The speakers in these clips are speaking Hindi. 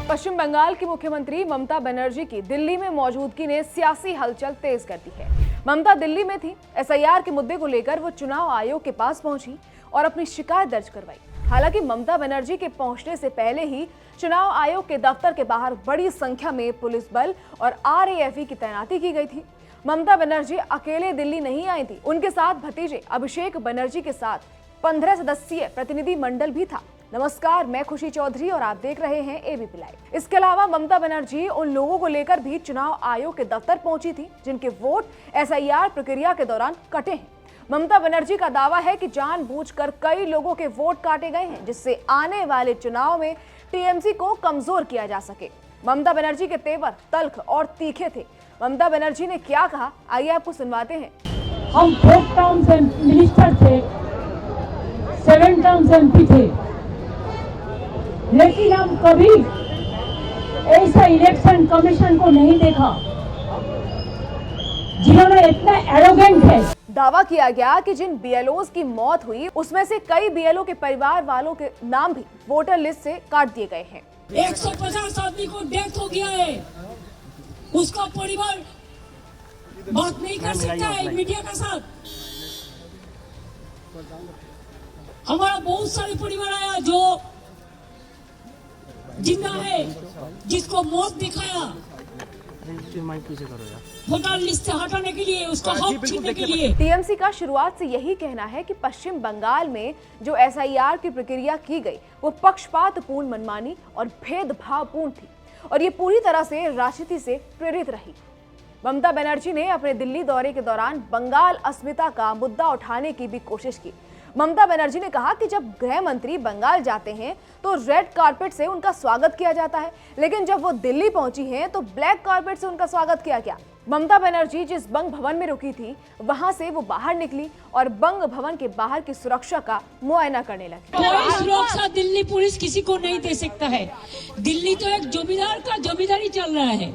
पश्चिम बंगाल की मुख्यमंत्री ममता बनर्जी की दिल्ली में मौजूदगी ने सियासी हलचल तेज कर दी है। ममता दिल्ली में थी। एसआईआर के मुद्दे को लेकर वो चुनाव आयोग के पास पहुंची और अपनी शिकायत दर्ज करवाई। हालांकि ममता बनर्जी के पहुंचने से पहले ही चुनाव आयोग के दफ्तर के बाहर बड़ी संख्या में पुलिस बल और आरएएफई की तैनाती की गई थी। ममता बनर्जी अकेले दिल्ली नहीं आई थी, उनके साथ भतीजे अभिषेक बनर्जी के साथ 15 सदस्यीय प्रतिनिधि मंडल भी था। नमस्कार, मैं खुशी चौधरी और आप देख रहे हैं एबीपी लाइव। इसके अलावा ममता बनर्जी उन लोगों को लेकर भी चुनाव आयोग के दफ्तर पहुंची थी जिनके वोट एसआईआर प्रक्रिया के दौरान कटे हैं। ममता बनर्जी का दावा है कि जानबूझकर कई लोगों के वोट काटे गए हैं जिससे आने वाले चुनाव में टीएमसी को कमजोर किया जा सके। ममता बनर्जी के तेवर तल्ख और तीखे थे। ममता बनर्जी ने क्या कहा, आइए आपको सुनवाते हैं। हम 4 टर्म्स मिनिस्टर थे, 7 टर्म्स एमपी थे, लेकिन हम कभी ऐसा इलेक्शन कमीशन को नहीं देखा जिन्होंने इतना एरोगेंट है। दावा किया गया कि जिन बीएलओज की मौत हुई उसमें से कई बीएलओ के परिवार वालों के नाम भी वोटर लिस्ट से काट दिए गए हैं। 150 आदमी को डेथ हो गया है, उसका परिवार बात नहीं कर सकता है मीडिया के साथ। हमारा बहुत सारे परिवार आया जो जिंदा है, जिसको मौत दिखाया वोटर लिस्ट से हटाने के लिए, उसका हक छीनने के लिए। टीएमसी का शुरुआत से यही कहना है कि पश्चिम बंगाल में जो एसआईआर की प्रक्रिया की गई वो पक्षपातपूर्ण, मनमानी और भेदभावपूर्ण थी और ये पूरी तरह से राजनीति से प्रेरित रही। ममता बनर्जी ने अपने दिल्ली दौरे के दौरान बंगाल अस्मिता का मुद्दा उठाने की भी कोशिश की। ममता बनर्जी ने कहा कि जब गृह मंत्री बंगाल जाते हैं तो रेड कारपेट से उनका स्वागत किया जाता है, लेकिन जब वो दिल्ली पहुंची हैं तो ब्लैक कारपेट से उनका स्वागत किया गया। ममता बनर्जी जिस बंग भवन में रुकी थी वहां से वो बाहर निकली और बंग भवन के बाहर की सुरक्षा का मुआयना करने लगी। कोई सुरक्षा दिल्ली पुलिस किसी को नहीं दे सकता है। दिल्ली तो एक जमींदार का जमींदारी चल रहा है,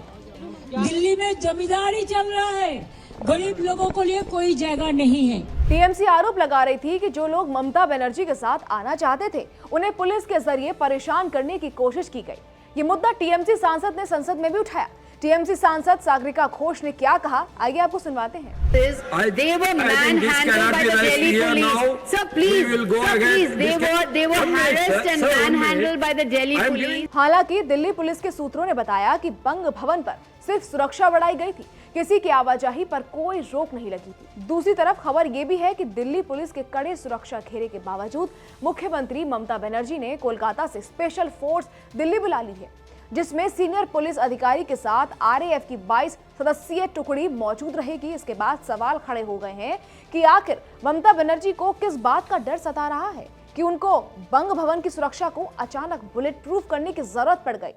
दिल्ली में जमींदारी चल रहा है, गरीब लोगों को लिए कोई जगह नहीं है। टीएमसी आरोप लगा रही थी कि जो लोग ममता बनर्जी के साथ आना चाहते थे उन्हें पुलिस के जरिए परेशान करने की कोशिश की गई। ये मुद्दा टीएमसी सांसद ने संसद में भी उठाया। टीएमसी सांसद सागरिका घोष ने क्या कहा, आइए आपको सुनवाते हैं। They were manhandled by the Delhi police. Sir, please, they were harassed and manhandled by the Delhi police. हालांकि दिल्ली पुलिस के सूत्रों ने बताया कि बंग भवन पर सिर्फ सुरक्षा बढ़ाई गई थी, किसी की आवाजाही पर कोई रोक नहीं लगी थी। दूसरी तरफ खबर ये भी है कि दिल्ली पुलिस के कड़े सुरक्षा घेरे के बावजूद मुख्यमंत्री ममता बनर्जी ने कोलकाता से स्पेशल फोर्स दिल्ली बुला ली है, जिसमें सीनियर पुलिस अधिकारी के साथ आरएएफ की 22 सदस्यीय टुकड़ी मौजूद रहेगी। इसके बाद सवाल खड़े हो गए हैं कि आखिर ममता बनर्जी को किस बात का डर सता रहा है कि उनको बंग भवन की सुरक्षा को अचानक बुलेट प्रूफ करने की जरूरत पड़ गई।